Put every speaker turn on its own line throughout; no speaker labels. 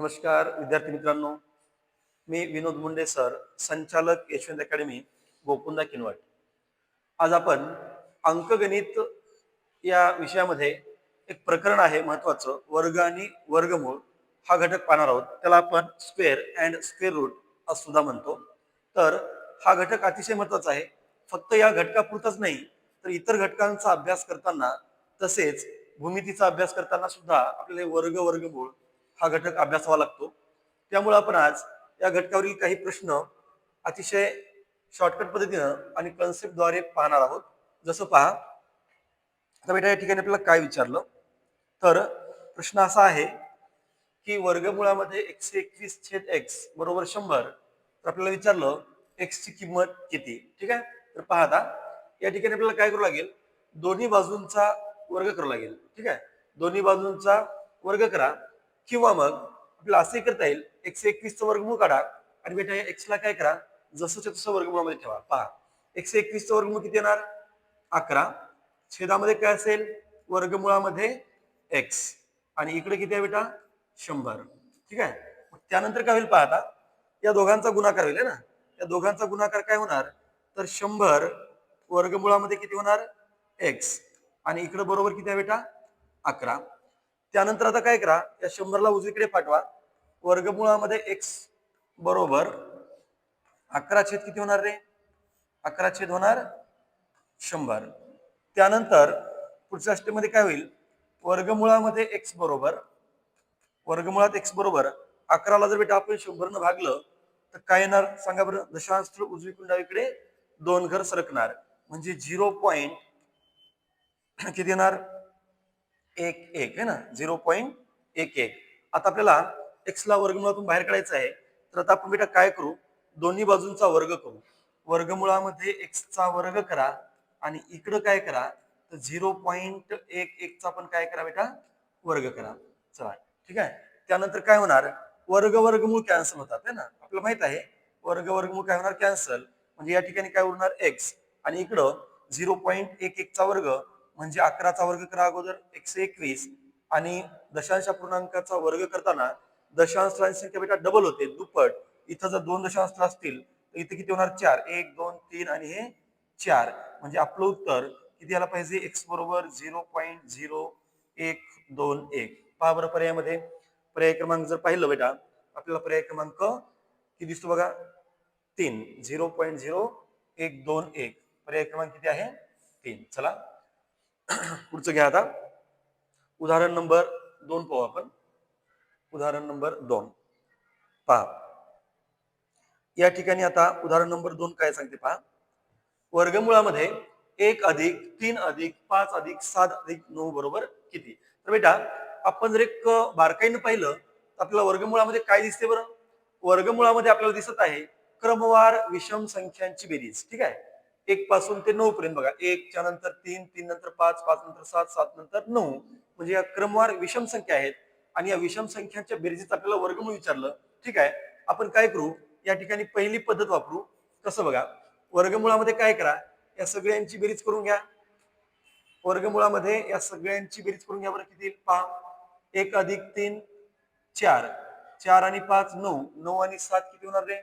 नमस्कार विद्यार्थी मित्रांनो. मी विनोद मुंडे सर, संचालक यशवंत अकॅडमी, गोकुंदा किनवट. आज आपण अंकगणित या विषयामध्ये एक प्रकरण आहे महत्वाचं, वर्ग आणि वर्गमूळ हा घटक पाहणार आहोत. त्याला आपण स्क्वेअर अँड स्क्वेअर रूट असं सुद्धा म्हणतो. तर हा घटक अतिशय महत्वाचा आहे. फक्त या घटकापुरताच नाही, तर इतर घटकांचा अभ्यास करताना तसेच भूमितीचा अभ्यास करताना सुद्धा आपल्याला वर्ग वर्गमूळ हा घटक अभ्यासावा लागतो. त्यामुळे आपण आज या घटकावरील काही प्रश्न अतिशय शॉर्टकट पद्धतीनं आणि कन्सेप्टद्वारे पाहणार आहोत. जसं पहा, आता बेटा या ठिकाणी आपल्याला काय विचारलं, तर प्रश्न असा आहे की वर्गमुळामध्ये 121/x बरोबर 100. तर आपल्याला विचारलं x ची किंमत किती. ठीक आहे. तर पहा, आता या ठिकाणी आपल्याला काय करावं लागेल, दोन्ही बाजूंचा वर्ग करावा लागेल. ठीक आहे. दोन्ही बाजूंचा वर्ग करा, किंवा मग आपल्याला असंही करता येईल, 121 चं वर्गमूळ काढा आणि बेटा या x ला काय करा, जसंच्या तसं वर्गमूळामध्ये ठेवा. पहा, 121 चं वर्गमूळ किती येणार, 11. छेदामध्ये काय असेल, वर्गमुळामध्ये x, आणि इकडे किती आहे बेटा, 100. ठीक आहे. त्यानंतर काय होईल पहा, आता या दोघांचा गुणाकार होईल ना. या दोघांचा गुणाकार काय होणार, तर 100 वर्गमुळामध्ये किती होणार, x, आणि इकडे बरोबर किती आहे बेटा, 11. त्यानंतर आता काय करा, या 100 ला उजवीकडे पाठवा. वर्गमुळामध्ये x बरोबर 11 छेद किती होणार रे, 11 छेद होणार 100. त्यानंतर पुढच्या स्टेपमध्ये काय होईल, वर्गमुळामध्ये x बरोबर, वर्गमुळात x बरोबर 11 ला जर बेटा आपण 100 न भागलं तर काय येणार सांगा बरं. दशांश स्थळ उजवीकडून डावीकडे 2 घर सरकणार, म्हणजे 0. किती येणार, 1 आहे ना, 0.11. आता आपल्याला x ला वर्गमुळातून बाहेर काढायचं आहे. तर आता आपण बेटा काय करू, दोन्ही बाजूंचा वर्ग करू. वर्गमुळामध्ये x चा वर्ग करा आणि इकडं काय करा, तर 0.11 चा पण काय करा बेटा, वर्ग करा. चला, ठीक आहे. त्यानंतर काय होणार, वर्ग वर्गमूळ कॅन्सल होतात है ना. आपल्याला माहित आहे वर्ग वर्गमूळ काय होणार, कॅन्सल. म्हणजे या ठिकाणी काय उरणार, x, आणि इकडं 0.11 चा वर्ग म्हणजे 11 चा वर्ग करा अगोदर, 121, आणि दशांश पूर्णांकाचा वर्ग करताना दशांश स्थळांची संख्या बेटा डबल होते, दुप्पट. इथं जर 2 दशांश स्थळ असतील तर इथे किती होणार, 4, 1 2 3 आणि हे 4. म्हणजे आपलं उत्तर किती यायला पाहिजे, x बरोबर 0.0121. पहा बरं पर्यायामध्ये, पर्याय क्रमांक जर पाहिलं बेटा, आपल्याला पर्याय क्रमांक किती दिसतो बघा, 3, 0.0121. पर्याय क्रमांक किती आहे, 3. चला पुढचं घ्या. आता उदाहरण नंबर 2 पाहू आपण. उदाहरण नंबर 2 पहा, या ठिकाणी आता उदाहरण नंबर 2 काय सांगते पहा, वर्गमुळामध्ये 1 अधिक 3 अधिक 5 अधिक 7 अधिक 9 बरोबर किती. तर बेटा आपण जर एक बारकाईनं पाहिलं तर आपल्याला वर्गमुळामध्ये काय दिसते बरं, वर्गमुळामध्ये आपल्याला दिसत आहे क्रमवार विषम संख्यांची बेरीज. ठीक आहे. 1 पासून ते 9 पर्यंत बघा, 1 च्या नंतर 3, 3 नंतर 5, 5 नंतर 7, 7 नंतर 9, म्हणजे या क्रमवार विषम संख्या आहेत. आणि या विषम संख्यांच्या बेरजेचं आपल्याला वर्गमूळ विचारलं. ठीक आहे. आपण काय करू, या ठिकाणी पहिली पद्धत वापरू. कसं बघा, वर्गमुळामध्ये काय करा, या सगळ्यांची बेरीज करून घ्या. वर्गमुळामध्ये या सगळ्यांची बेरीज करून घ्या बरं, किती पहा, 1 अधिक 3 4, 4 आणि 5 9, 9 आणि 7 किती होणार रे,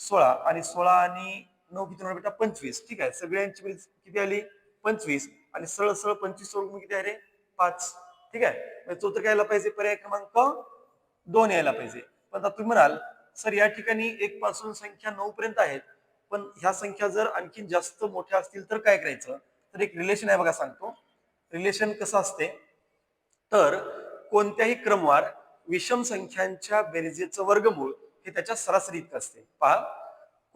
16, आणि 16 आणि 9 किती होणार बेटा, 25. ठीक आहे. सगळ्यांची बेरीज किती आली, 25, आणि सरळ सरळ 25 सोडून किती आहे रे, 5. ठीक आहे. म्हणजे तो तर काय यायला पाहिजे, पर्याय क्रमांक 2 यायला पाहिजे. पण आता तुम्ही म्हणाल सर या ठिकाणी 1 पासून संख्या 9 पर्यंत आहेत, पण ह्या संख्या जर आणखी जास्त मोठ्या असतील तर काय करायचं. तर एक रिलेशन आहे बघा, सांगतो. रिलेशन कसं असते, तर कोणत्याही क्रमवार विषम संख्यांच्या बेरजेचं वर्गमूळ हे त्याच्या सरासरी इतकं असते. पहा,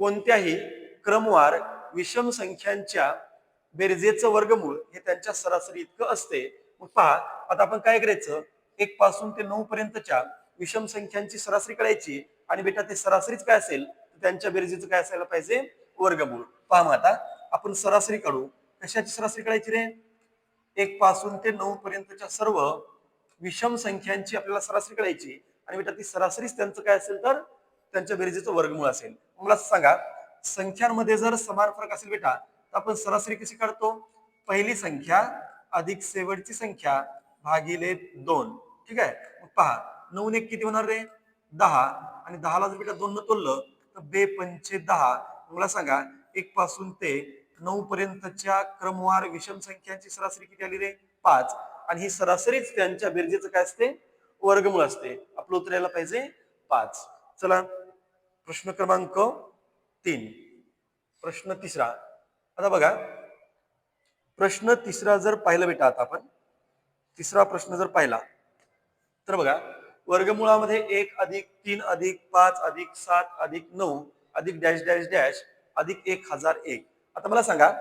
कोणत्याही क्रमवार विषम संख्यांच्या बेरजेचं वर्गमूळ हे त्यांच्या सरासरी इतकं असते. मग पहा, आता आपण काय करायचं, 1 पासून ते 9 पर्यंतच्या विषम संख्यांची सरासरी काढायची, आणि बेटा ते सरासरीच काय असेल, त्यांच्या बेरजेचं काय असायला पाहिजे, वर्गमूळ. पहा मग आता आपण सरासरी काढू. कशाची सरासरी काढायची रे, 1 पासून ते 9 पर्यंतच्या सर्व विषम संख्यांची आपल्याला सरासरी काढायची, आणि बेटा ती सरासरीच त्यांचं काय असेल, तर त्यांच्या बेरजेचं वर्गमूळ असेल. मला सांगा, संख्यांमध्ये जर समान फरक असेल बेटा, तर आपण सरासरी कशी काढतो, पहिली संख्या अधिक शेवटची संख्या भागिले 2. ठीक आहे. मग पहा, 9 ने 1 किती होणार रे, 10 आणि 10ला जर बेटा 2 न तोललं तर बे पंचे 10. मला सांगा 1 पासून ते 9 पर्यंतच्या क्रमवार विषम संख्यांची सरासरी किती आली रे? 5. आणि ही सरासरीच त्यांच्या बेरजेचं काय असते? वर्गमूळ असते. आपलं उत्तर यायला पाहिजे 5. चला प्रश्न क्रमांक 3. प्रश्न तिसरा. आता बघा प्रश्न तिसरा जर पाहिलं बेटा, आता आपण तिसरा प्रश्न जर पाहिला तर बघा वर्गमुळामध्ये 1 अधिक 3 अधिक 5 अधिक 7 अधिक 9 अधिक डॅश डॅश डॅश अधिक 1001. आता मला सांगा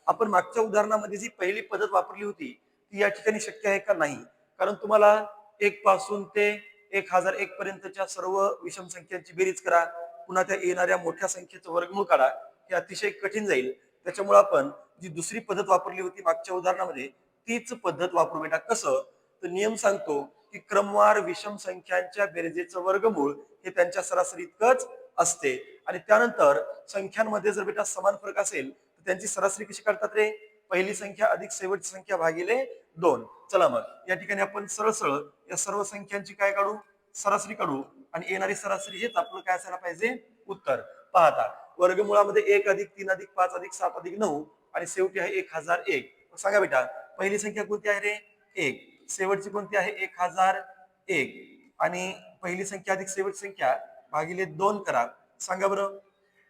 आपण मागच्या उदाहरणामध्ये जी पहिली पद्धत वापरली होती ती या ठिकाणी शक्य आहे का? नाही. कारण तुम्हाला 1 पासून ते 1001 पर्यंतच्या सर्व विषम संख्यांची बेरीज करा, पुन्हा त्या येणाऱ्या मोठ्या संख्येचं वर्गमूळ काढा, हे अतिशय कठीण जाईल. त्याच्यामुळे आपण जी दुसरी पद्धत वापरली होती मागच्या उदाहरणामध्ये तीच पद्धत वापरू बेटा. कसं? तर नियम सांगतो की क्रमवार विषम संख्यांच्या बेरजेचं वर्गमूळ हे त्यांच्या सरासरी इतकंच असते. आणि त्यानंतर संख्यांमध्ये जर बेटा समान फरक असेल तर त्यांची सरासरी कशी काढतात रे? पहिली संख्या अधिक शेवटची संख्या भागिले 2. चला मग या ठिकाणी आपण सरळ सरळ या सर्व संख्यांची काय काढू? सरासरी काढू. आणि येणारी सरासरी हेच आपलं काय असायला पाहिजे? उत्तर. पाहता वर्गमुळामध्ये 1 अधिक 3 अधिक 5 अधिक 7 अधिक 9 आणि शेवटी आहे 1001. सांगा बेटा पहिली संख्या कोणती आहे रे? 1. शेवटची कोणती आहे? 1001. आणि पहिली संख्या अधिक शेवटची संख्या भागिले 2 करा. सांगा बरं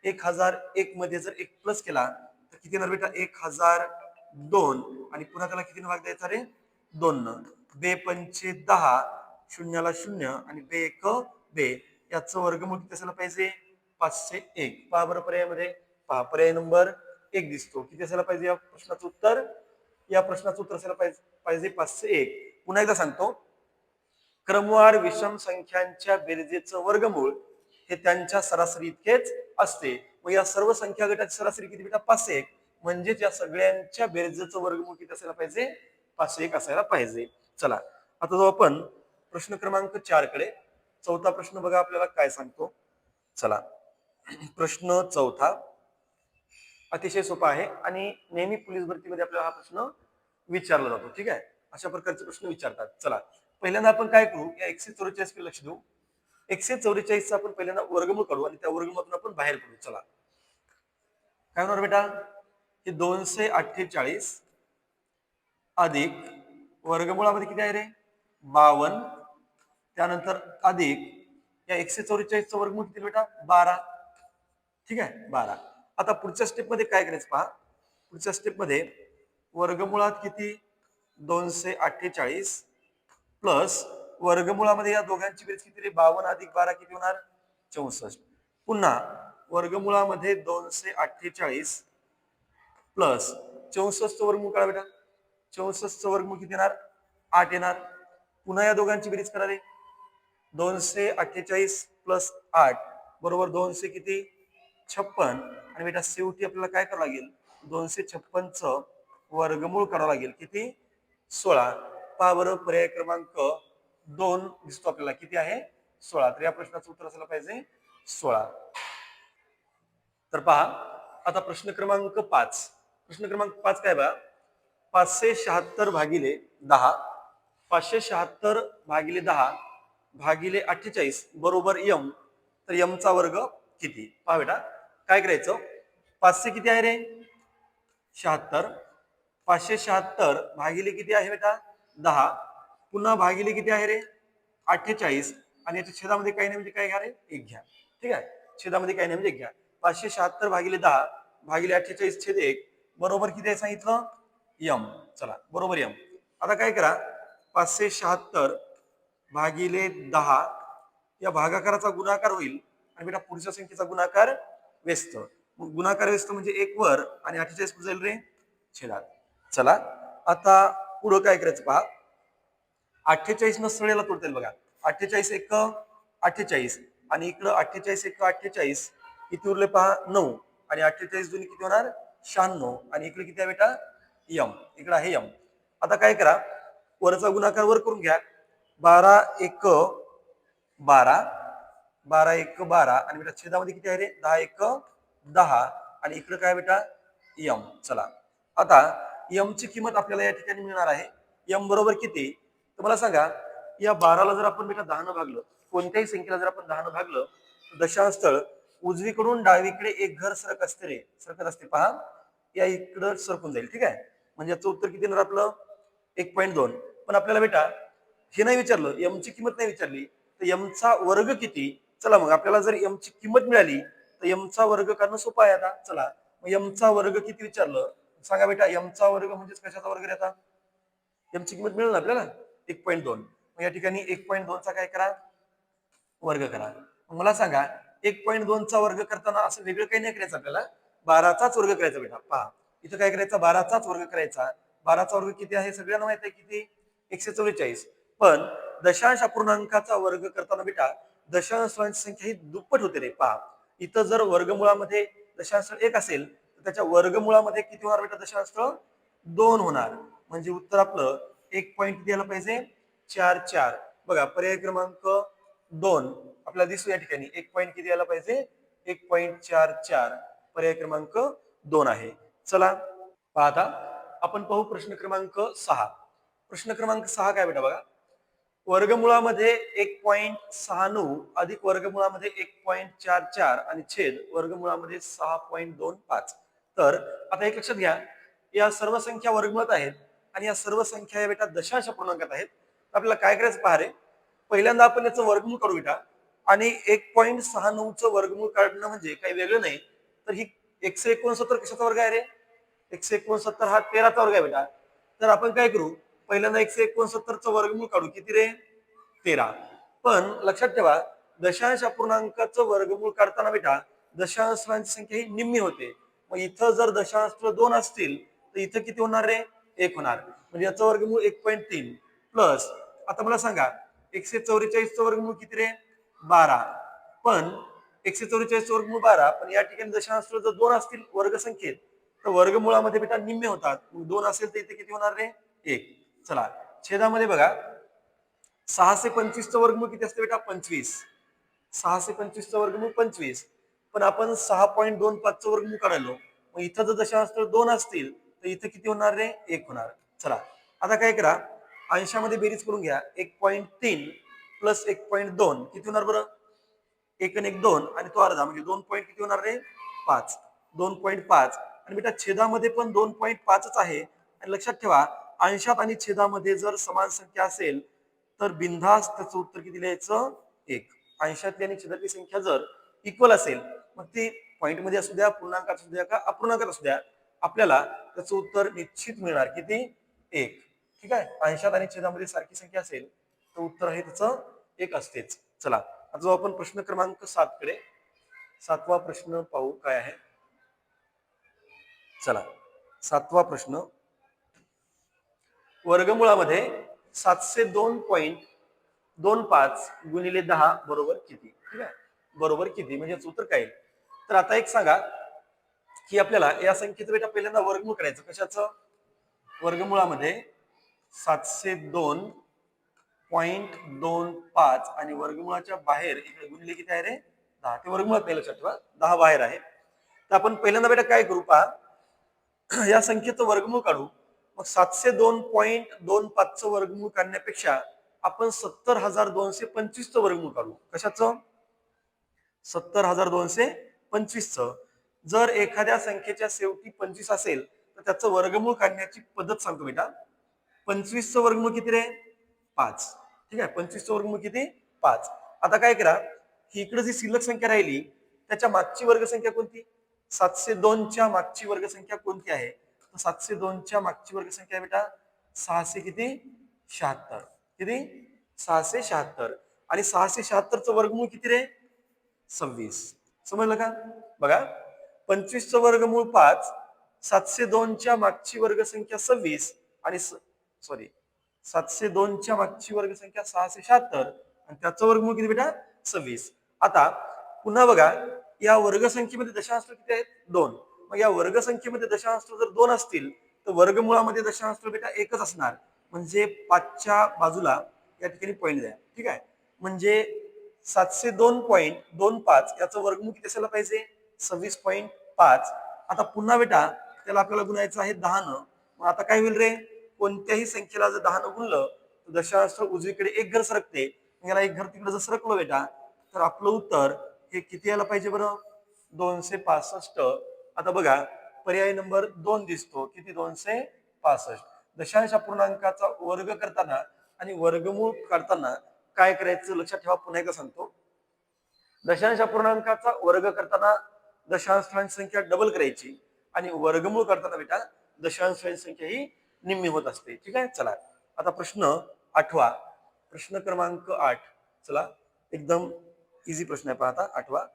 1001 मध्ये जर 1 प्लस केला तर किती येणार बेटा? 1002. आणि पुन्हा त्याला किती भाग द्यायचा रे? 2 न. बे पंचे 10, शून्याला 0 आणि बे एक बे. याचं वर्गमूळ किती असायला पाहिजे? 501. पहा बरं पर्यायामध्ये, पहा पर्याय नंबर 1 दिसतो. किती असायला पाहिजे या प्रश्नाचं उत्तर? या प्रश्नाचं उत्तर असायला पाहिजे 501. पुन्हा एकदा सांगतो क्रमवार विषम संख्यांच्या बेरजेचं वर्गमूळ हे त्यांच्या सरासरी इतकेच असते. मग या सर्व संख्या गटाची सरासरी किती बेटा? 501. म्हणजेच या सगळ्यांच्या बेरजेचं वर्गमूळ किती असायला पाहिजे? 501 असायला पाहिजे. चला आता जाऊ आपण प्रश्न क्रमांक 4 कडे. चौथा प्रश्न बघा आपल्याला काय सांगतो. चला प्रश्न चौथा अतिशय सोपा आहे आणि नेहमी पोलीस भरतीमध्ये आपल्याला हा प्रश्न विचारला जातो. ठीक आहे, अशा प्रकारचे प्रश्न विचारतात. चला पहिल्यांदा आपण काय करू, या 144 कडे लक्ष देऊ. 144 आपण पहिल्यांदा वर्गमूळ काढू आणि त्या वर्गमूळातून आपण बाहेर पडू. चला काय होणार बेटा? हे 248 अधिक वर्गमुळामध्ये किती आहे रे? 52. त्यानंतर अधिक या 144 चं वर्गमूळ किती बेटा? 12. ठीक आहे 12. आता पुढच्या स्टेप मध्ये काय करायचं पहा. पुढच्या स्टेप मध्ये वर्गमुळात किती? 248 प्लस वर्गमुळामध्ये या दोघांची बेरीज किती रे? 52 अधिक 12 किती होणार? 64. पुन्हा वर्गमुळामध्ये 248 प्लस 64 चं वर्गमूळ काढा बेटा. 64 चं वर्गमूळ किती येणार? 8 येणार. पुन्हा या दोघांची बेरीज करा रे. 248 प्लस 8 बरोबर 200 किती? 56. आणि बेटा शेवटी आपल्याला काय करावं लागेल? 256 चं वर्गमूळ करावं लागेल. किती? 16. पहा बरं पर्याय क्रमांक 2 दिसतो आपल्याला. किती आहे? 16. तर या प्रश्नाचं उत्तर असायला पाहिजे 16. तर पहा आता प्रश्न क्रमांक 5. प्रश्न क्रमांक 5 काय बघा? 576 भागिले 10, 576 भागिले 10 भागिले 48 बरोबर यम. तर यमचा वर्ग किती? पहा बेटा काय करायचं? 500 किती आहे रे? 76. 576 भागिले किती आहे बेटा? 10. पुन्हा भागिले किती आहे रे? 48. आणि याच्या छेदामध्ये काही नाही म्हणजे काय घ्या रे? 1 घ्या. ठीक आहे, छेदामध्ये काही नाही म्हणजे 1 घ्या. 576 भागिले 10 भागिले 48 छेद 1 बरोबर किती आहे सांगितलं? यम. चला बरोबर यम. आता काय करा? 576 भागिले 10 या भागाकाराचा गुणाकार होईल आणि बेटा पुढच्या संख्येचा गुणाकार व्यस्त. मग गुणाकार व्यस्त म्हणजे 1 वर आणि 48 कुठे जाईल रे? छेदात. चला आता पुढं काय करायचं पहा. 48 न सळेला तोडता येईल बघा. 48 एक 48 आणि इकडं 48 एक 48 किती उरले पहा? 9. आणि 48 दोन्ही किती होणार? 96. आणि इकडे किती आहे बेटा? यम. इकडे आहे यम. आता काय करा? वरचा गुणाकार वर करून घ्या. 12 एक 12, 12 एक 12 आणि बेटा छेदामध्ये किती आहे रे? 10 एक 10 आणि इकडे काय बेटा? यम. चला आता यम ची किंमत आपल्याला या ठिकाणी मिळणार आहे. यम बरोबर किती? तर मला सांगा या 12ला जर आपण बेटा 10 न भागलं कोणत्याही संख्येला जर आपण 10 ने भागलं तर दशांश स्थळ उजवीकडून डावीकडे एक घर सरकत असते पहा, या इकडं सरकून जाईल. ठीक आहे, म्हणजे याचं उत्तर किती येणार आपलं 1.2. पण आपल्याला बेटा हे नाही विचारलं, एम ची किंमत नाही विचारली, तर एम चा वर्ग किती. चला मग आपल्याला जर एम ची किंमत मिळाली तर एम चा वर्ग करणं सोपं आहे. आता चला मग एम चा वर्ग किती विचारलं, सांगा बेटा. एम चा वर्ग म्हणजेच कशाचा वर्ग रे? आता एम ची किंमत मिळेल ना आपल्याला 1.2. मग या ठिकाणी 1.2 चा काय करा, वर्ग करा. मग मला सांगा 1.2 चा वर्ग करताना असं वेगळं काही नाही करायचं आपल्याला, 12चाच वर्ग करायचा बेटा. पहा इथं काय करायचं, 12चाच वर्ग करायचा. 12चा वर्ग किती आहे सगळ्यांना माहित आहे, किती 144. पण दशांश अपूर्णांकाचा वर्ग करताना बेटा दशांश स्थळांची संख्या ही दुप्पट होते रे. पहा इथं जर वर्गमुळामध्ये दशांश स्थळ 1 असेल तर त्याच्या वर्गमुळामध्ये किती होणार बेटा, दशांश स्थळ 2 होणार. म्हणजे उत्तर आपलं 1 पॉईंट द्यायला पाहिजे 4. बघा पर्याय क्रमांक 2 आपल्याला दिसतो या ठिकाणी 1 पॉईंट किती यायला पाहिजे, 1.44. पर्याय क्रमांक 2 आहे. चला पाहता आपण पाहू प्रश्न क्रमांक 6. प्रश्न क्रमांक 6 काय बेटा बघा, वर्गमुळामध्ये 1.69 अधिक वर्गमुळामध्ये 1.44 आणि छेद वर्गमुळामध्ये 6.25. तर आता एक लक्षात घ्या, या सर्व संख्या वर्गमुळात आहेत आणि या सर्व संख्या या बेटा दशांश अपूर्णांकात आहेत. आपल्याला काय करायचं पहा रे, पहिल्यांदा आपण याचं वर्गमूळ करू बेटा. आणि 1.69 चं वर्गमूळ काढणं म्हणजे काही वेगळं नाही, तर ही 169 कशाचा वर्ग आहे रे, 169 हा 13चा वर्ग आहे बेटा. तर आपण काय करू, पहिल्यांदा 169 चं वर्गमूळ काढू. किती रे, 13. पण लक्षात ठेवा दशांश अपूर्णांकाचं वर्गमूळ काढताना बेटा दशांश स्थळांची संख्या ही निम्मी होते. मग इथं जर दशांश स्थळ 2 असतील तर इथं किती होणार रे, 1 होणार. म्हणजे याचं वर्गमूळ 1.3 प्लस, आता मला सांगा 144 चं वर्गमूळ किती रे, 12. पण 144 चं वर्गमूळ 12, पण या ठिकाणी दशांश स्थळ जर 2 असतील वर्गसंख्येत तर वर्गमुळामध्ये बेटा निम्मे होतात. 2 असेल तर इथे किती होणार रे, 1. चला छेदामध्ये बघा 625 चं वर्गमूळ किती असते बेटा, 25. 625 चं वर्गमूळ 25. पण आपण 6.25 चं वर्गमूळ काढायलो, मग इथं जर दशांश स्थळ 2 असतील तर इथं किती होणार रे, 1 होणार. चला आता काय करा, अंशामध्ये बेरीज करून घ्या. 1.3 प्लस 1.2 किती होणार बरं, 1 आणि 1 2 आणि तो अर्धा म्हणजे 2 पॉईंट किती होणार रे, 5. 2.5 आणि बेटा छेदामध्ये पण 2.5च आहे. आणि लक्षात ठेवा अंशात आणि छेदामध्ये जर समान संख्या असेल तर बिनधास्त त्याचं उत्तर किती लिहायचं, 1. अंशातली आणि छेदातली संख्या जर इक्वल असेल मग ती पॉइंट मध्ये असू द्या, पूर्णांकात असू द्या का अपूर्णांकात असू द्या, आपल्याला त्याचं उत्तर निश्चित मिळणार किती, 1. ठीक आहे, अंशात आणि छेदामध्ये सारखी संख्या असेल तर उत्तर आहे त्याचं 1 असतेच. चला आता जो आपण प्रश्न क्रमांक 7 कडे 7वा प्रश्न पाहू काय आहे. चला 7वा प्रश्न, वर्गमुळामध्ये 702.25 गुणिले 10 बरोबर किती. ठीक आहे, बरोबर किती म्हणजे उत्तर काय. तर आता एक सांगा की आपल्याला या संख्येचं बेटा पहिल्यांदा वर्गमूळ करायचं. कशाचं, वर्गमुळामध्ये 702.25 आणि वर्गमुळाच्या बाहेर इकडे गुणिले किती आहे रे, 10. ते वर्गमुळात नाही, लक्षात ठेवा 10 बाहेर आहे. तर आपण पहिल्यांदा बेटा काय करू पहा, या संख्येचं वर्गमूळ काढू. मग 702.25 चं वर्गमूळ काढण्यापेक्षा आपण 70,225 चं वर्गमूळ काढू. कशाचं, 70,225 चं. जर एखाद्या संख्येच्या शेवटी 25 असेल तर त्याचं वर्गमूळ काढण्याची पद्धत सांगतो बेटा. 25 चं वर्गमूळ किती रे, 5. ठीक आहे, 25 चं वर्गमूळ किती, 5. आता काय करा, ही इकडे जी शिल्लक संख्या राहिली त्याच्या मागची वर्गसंख्या कोणती, 702 च्या मागची वर्गसंख्या कोणती आहे, तर 702 च्या मागची वर्गसंख्या बेटा 600 किती 76. किती 676. आणि 676 चं वर्गमूळ किती रे, 26. समजलं का. बघा 25 चं वर्गमूळ 5, 702 च्या मागची वर्गसंख्या 26 आणि 702 च्या मागची वर्गसंख्या 676 आणि त्याचं वर्गमूळ किती बेटा 26. आता पुन्हा बघा या वर्गसंख्येमध्ये दशांश किती आहेत, 2. मग या वर्गसंख्येमध्ये दशांश जर 2 असतील तर वर्गमुळामध्ये दशांश बेटा 1च असणार. म्हणजे 5च्या बाजूला या ठिकाणी पॉईंट द्या. ठीक आहे, म्हणजे 702.25 याचं वर्गमूळ किती असायला पाहिजे, 26.5. आता पुन्हा बेटा त्याला आपल्याला गुणायचं आहे 10 न. मग आता काय होईल रे, कोणत्याही संख्येला जर 10 न गुणलं तर दशांश उजवीकडे एक घर सरकते. याला एक घर तिकडे जर सरकलो बेटा तर आपलं उत्तर हे किती यायला पाहिजे बरं? 265. आता बघा पर्याय नंबर 2 दिसतो. किती? 265. दशांश अपूर्णांकाचा वर्ग करताना आणि वर्गमूळ काढताना काय करायचं लक्षात ठेवा. पुन्हा एकदा सांगतो. दशांश अपूर्णांकाचा वर्ग करताना दशांश संख्या डबल करायची आणि वर्गमूळ करताना बेटा दशांश संख्या ही निम्मी होत असते. ठीक आहे. चला आता प्रश्न 8वा. प्रश्न क्रमांक 8. चला एकदम इझी प्रश्न आहे. पाहता 8वा.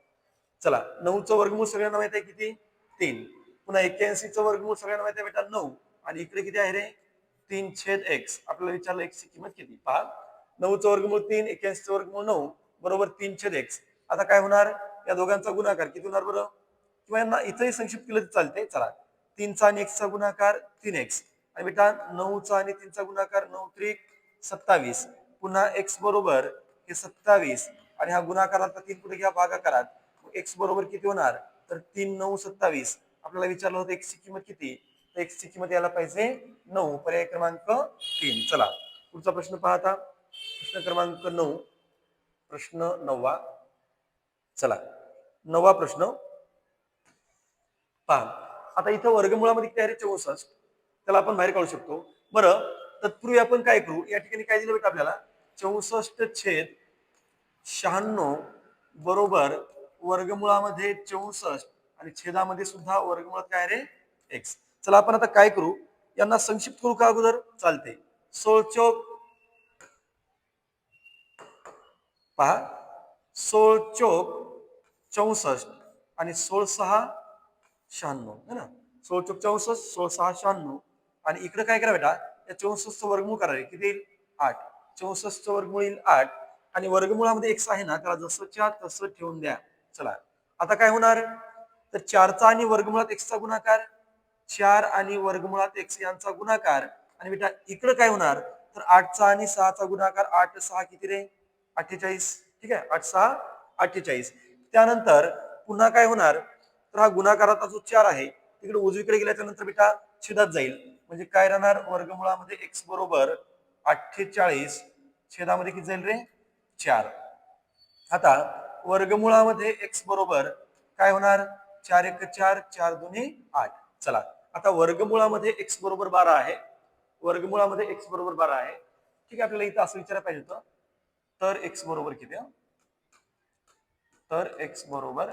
चला 9चं वर्गमूळ सगळ्यांना माहित आहे किती? 3. पुन्हा 81चं वर्गमूळ सगळ्यांना माहित आहे बेटा 9. आणि इकडे किती आहे रे? 3/x. आपल्याला विचारलं x ची किंमत किती. पहा 9चं वर्गमूळ 3, 81चं वर्गमूळ 9 बरोबर 3/x. आता काय होणार? या दोघांचा गुणाकार किती होणार बरं? किंवा यांना इथंही संक्षिप्त केलं तर चालते. चला 3चा आणि x चा गुणाकार 3x आणि बेटा 9चा आणि 3चा गुणाकार 9×3 = 27. पुन्हा x बरोबर हे 27 आणि हा गुणाकार आता 3 कुठे घ्या भागाकारात. x बरोबर किती होणार? तर 3×9 = 27. आपल्याला विचारलं होतं x ची किंमत किती? तर x ची किंमत यायला पाहिजे 9. पर्याय क्रमांक 3. चला पुढचा प्रश्न पाहता. प्रश्न क्रमांक 9. प्रश्न 9वा. चला 9वा प्रश्न पहा. आता इथं वर्गमुळामध्ये किती आहे? 64. त्याला आपण बाहेर काढू शकतो. बरं तत्पूर्वी आपण काय करू? या ठिकाणी काय दिलं बेटा आपल्याला? 64/96 बरोबर वर्गमुळामध्ये 64 आणि छेदामध्ये सुद्धा वर्गमुळात काय रे? x. चला आपण आता काय करू? यांना संक्षिप्त करू का अगोदर? चालते. 16 पहा 16 आणि 16 × 6 = 96 है ना. 16 × 64 16 आणि इकडे काय करा बेटा? या 64चं वर्गमूळ करा रे. किती येईल? 8. 64चं वर्गमूळ येईल 8 आणि वर्गमुळामध्ये x आहे ना त्याला जसंच्या तसं ठेवून द्या. चला आता काय होणार? तर 4चा आणि वर्गमुळात x चा गुणाकार 4 आणि वर्गमुळात x यांचा गुणाकार आणि बेटा इकडे काय होणार? तर 8चा आणि 6चा गुणाकार 8 6 किती रे? 48. ठीक आहे. 8 6 48. त्यानंतर पुन्हा काय होणार? तर हा गुणाकाराचा जो 4 आहे तिकडे उजवीकडे गेल्याच्या नंतर बेटा छेदात जाईल. म्हणजे काय राहणार? वर्गमुळामध्ये x बरोबर 48 छेदामध्ये किती जाईल रे? 4. आता वर्गमुळामध्ये x बरोबर काय होणार? 4 1 4 4 2 8. चला आता वर्गमुळामध्ये x बरोबर 12 आहे. वर्गमुळामध्ये x बरोबर 12 आहे. ठीक आहे. आपल्याला इथं असं विचारायला पाहिजे होतं. तर x बरोबर किती? तर x बरोबर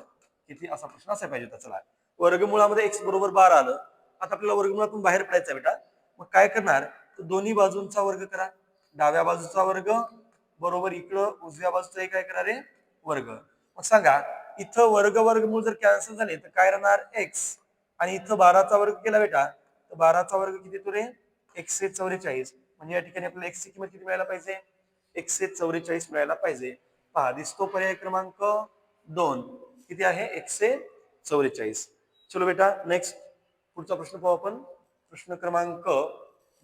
किती असा प्रश्न असायला पाहिजे होता. चला वर्गमुळामध्ये x बरोबर 12 आलं. आता आपल्याला वर्गमुळातून बाहेर पडायचं बेटा. मग काय करणार? तर दोन्ही बाजूंचा वर्ग करा. डाव्या बाजूचा वर्ग बरोबर इकडं उजव्या बाजूचा काय करा रे? वर्ग. मग सांगा इथं वर्गमूळ जर कॅन्सल झाले तर काय राहणार? x आणि इथं 12चा वर्ग केला बेटा तर 12चा वर्ग किती येतो रे? 144. म्हणजे या ठिकाणी आपल्याला x ची किंमत किती मिळायला पाहिजे? 144 मिळायला पाहिजे. पहा दिसतो पर्याय क्रमांक 2 किती आहे? 144. चलो बेटा नेक्स्ट पुढचा प्रश्न पाहू आपण. प्रश्न क्रमांक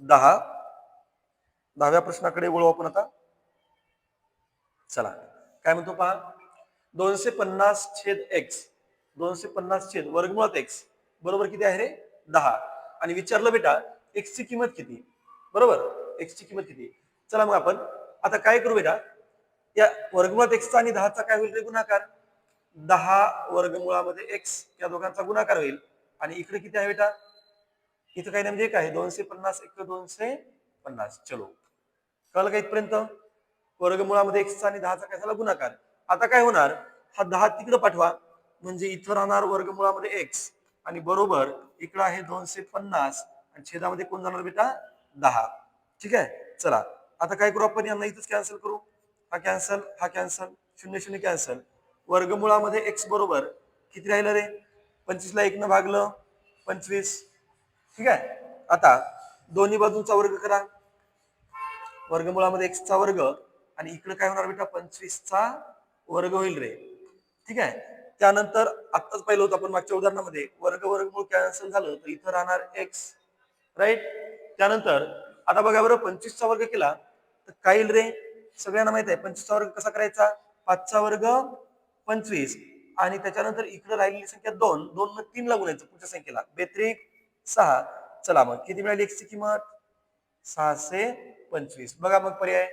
10. 10व्या प्रश्नाकडे वळू आपण आता. चला काय म्हणतो पहा. 250/x 250 वर्गमुळात x बरोबर किती आहे रे? 10. आणि विचारलं बेटा x ची किंमत किती? बरोबर x ची किंमत किती? चला मग आपण आता काय करू बेटा? या वर्गमुळात x चा आणि 10चा काय होईल रे? गुणाकार. 10 वर्गमुळामध्ये x या दोघांचा गुणाकार होईल आणि इकडे किती आहे बेटा? इथं काही नाही म्हणजे काय 250 1 250. चलो कळलं का इथपर्यंत? वर्गमुळामध्ये x चा आणि 10चा काय झाला? गुणाकार. आता काय होणार? हा 10 तिकडे पाठवा म्हणजे इथं राहणार वर्गमुळामध्ये x आणि बरोबर इकडे आहे 250 आणि छेदामध्ये कोण जाणार बेटा? 10. ठीक आहे. चला आता काय करू आपण? यांना इथंच कॅन्सल करू. हा कॅन्सल हा कॅन्सल 0 0 कॅन्सल. वर्गमुळामध्ये x बरोबर किती राहिलं रे? 25 ला 1 न भागलं 25. ठीक आहे. आता दोन्ही बाजूंचा वर्ग करा. वर्गमुळामध्ये x चा वर्ग आणि इकडे काय होणार बेटा? 25चा वर्ग होईल रे. ठीक आहे. त्यानंतर आत्ताच पाहिलं होतं आपण मागच्या उदाहरणामध्ये वर्गमूळ कॅन्सल झालं तर इथं राहणार x. राईट. त्यानंतर आता बघा बरं 25चा वर्ग केला तर काय येईल रे? सगळ्यांना माहित आहे 25चा वर्ग कसा करायचा? 5चा वर्ग 25 आणि त्याच्यानंतर इकडे राहिलेली संख्या 2 2 न 3 ला गुणायचं पुढच्या संख्येला 2 6. चला मग किती मिळाली x ची किंमत? 625. बघा मग पर्याय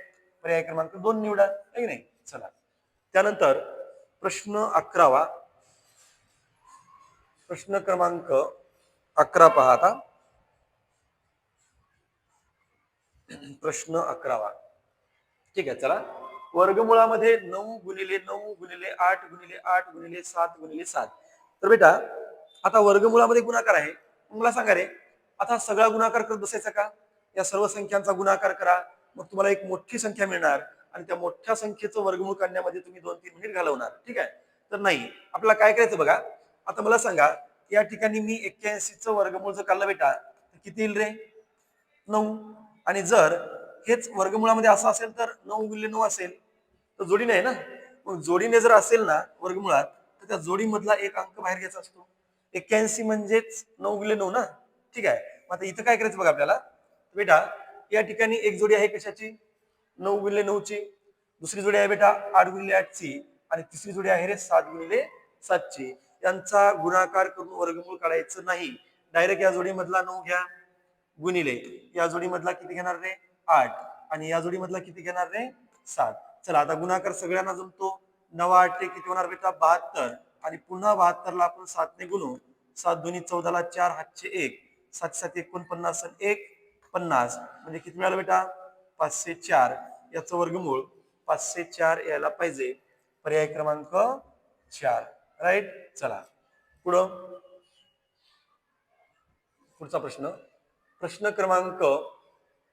पर्याय क्रमांक 2 निवडा, आहे की नाही? चला त्यानंतर प्रश्न 11वा, प्रश्न क्रमांक 11 पहा आता. प्रश्न 11वा, ठीक आहे. चला, वर्गमुळामध्ये 9 गुणिले 9 गुणिले 8 गुणिले 8 गुणिले 7 गुणिले 7. तर बेटा आता वर्गमुळामध्ये गुणाकार आहे. मला सांगा रे, आता सगळा गुणाकार करत बसायचा का? या सर्व संख्यांचा गुणाकार करा, मग तुम्हाला एक मोठी संख्या मिळणार आणि त्या मोठ्या संख्येचं वर्गमूळ काढण्यामध्ये तुम्ही 2-3 मिनिट घालवणार. ठीक आहे. तर नाही, आपल्याला काय करायचं बघा. आता मला सांगा, या ठिकाणी मी 81चं वर्गमूळ जर काढलं बेटा तर किती येईल रे? 9. आणि जर हेच वर्गमुळामध्ये असं असेल तर 9 गुणिले 9 असेल, तर जोडीने आहे ना. मग जोडीने जर असेल ना वर्गमुळात, तर त्या जोडीमधला एक अंक बाहेर घ्यायचा असतो. 81 म्हणजेच 9 गुणिले 9 ना. ठीक आहे. मग आता इथं काय करायचं बघा आपल्याला. बेटा या ठिकाणी एक जोडी आहे कशाची? 9 गुणिले 9 ची. दुसरी जोडी आहे बेटा 8 गुणिले 8 ची. आणि तिसरी जोडी आहे रे 7 गुणिले 7 ची. यांचा गुणाकार करून वर्गमूळ काढायचं नाही. डायरेक्ट या जोडीमधला 9 घ्या गुणिले या जोडीमधला किती घेणार रे? 8. आणि या जोडीमधला किती घेणार रे? 7. चला आता गुणाकार सगळ्यांना जमतो. 9 8 किती होणार बेटा? 72. आणि पुन्हा 72 ला आपण 7 ने गुणू. 7 दोन्ही 14 ला 4 हातचे 1. 7 7 49 आणि 1 50. म्हणजे किती मिळालं बेटा? 504. याचं वर्गमूळ 504 यायला पाहिजे. पर्याय क्रमांक 4. राईट. चला पुढचा प्रश्न, प्रश्न क्रमांक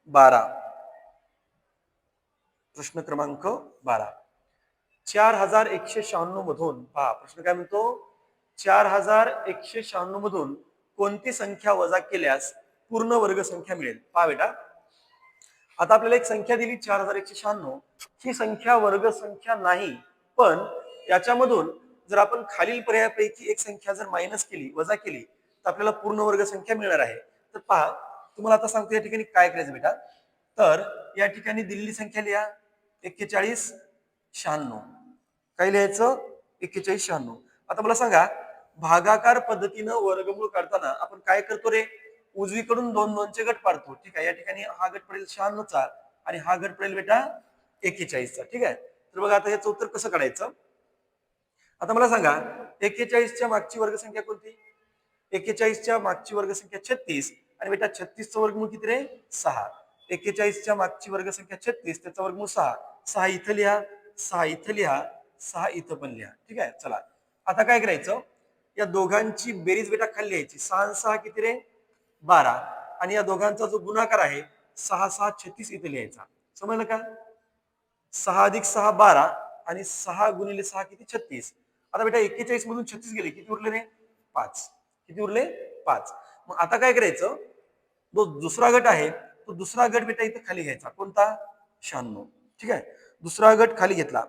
12. प्रश्न क्रमांक 12. 4196 मधून पहा प्रश्न काय म्हणतो. 4196 मधून कोणती संख्या वजा केल्यास पूर्ण वर्ग संख्या मिळेल? पहा बेटा, आता आपल्याला एक संख्या दिली 4196. ही संख्या वर्ग संख्या नाही, पण याच्यामधून जर आपण खालील पर्यायापैकी एक संख्या जर मायनस केली, वजा केली, तर आपल्याला पूर्ण वर्ग संख्या मिळणार आहे. तर पहा, तुम्हाला आता सांगतो या ठिकाणी काय करायचं बेटा. तर या ठिकाणी दिलेली संख्या लिहा 4196. काय लिहायचं? 4196. आता मला सांगा, भागाकार पद्धतीनं वर्गमूळ काढताना आपण काय करतो रे? उजवीकडून 2-2चे गट पाडतो. ठीक आहे. या ठिकाणी हा गट पडेल 96चा आणि हा गट पडेल बेटा 41चा. ठीक आहे. तर बघा आता याचं उत्तर कसं काढायचं. आता मला सांगा, 41च्या मागची वर्गसंख्या कोणती? 41च्या मागची वर्गसंख्या 36. आणि बेटा 36चं वर्गमूळ किती रे? 6. 41च्या मागची वर्गसंख्या 36, त्याचा वर्गमूळ 6. 6 इथं लिहा, 6 इथं लिहा, 6 इथं पण लिहा. ठीक आहे. चला आता काय करायचं, या दोघांची बेरीज बेटा खाली लिहायची. 6 आणि 6 किती रे? 12. आणि या दोघांचा जो गुणाकार आहे 6 6 36 इथे लिहायचा. समजलं का? 6 अधिक 6 12 आणि 6 गुणिले 6 किती? 36. आता बेटा 41 मधून 36 गेले, किती उरले रे? 5. किती उरले? 5. मग आता काय करायचं, जो दुसरा गट आहे तो दुसरा गट बेटा इथे खाली घ्यायचा. कोणता? 96. ठीक आहे. दुसरा गट खाली घेतला.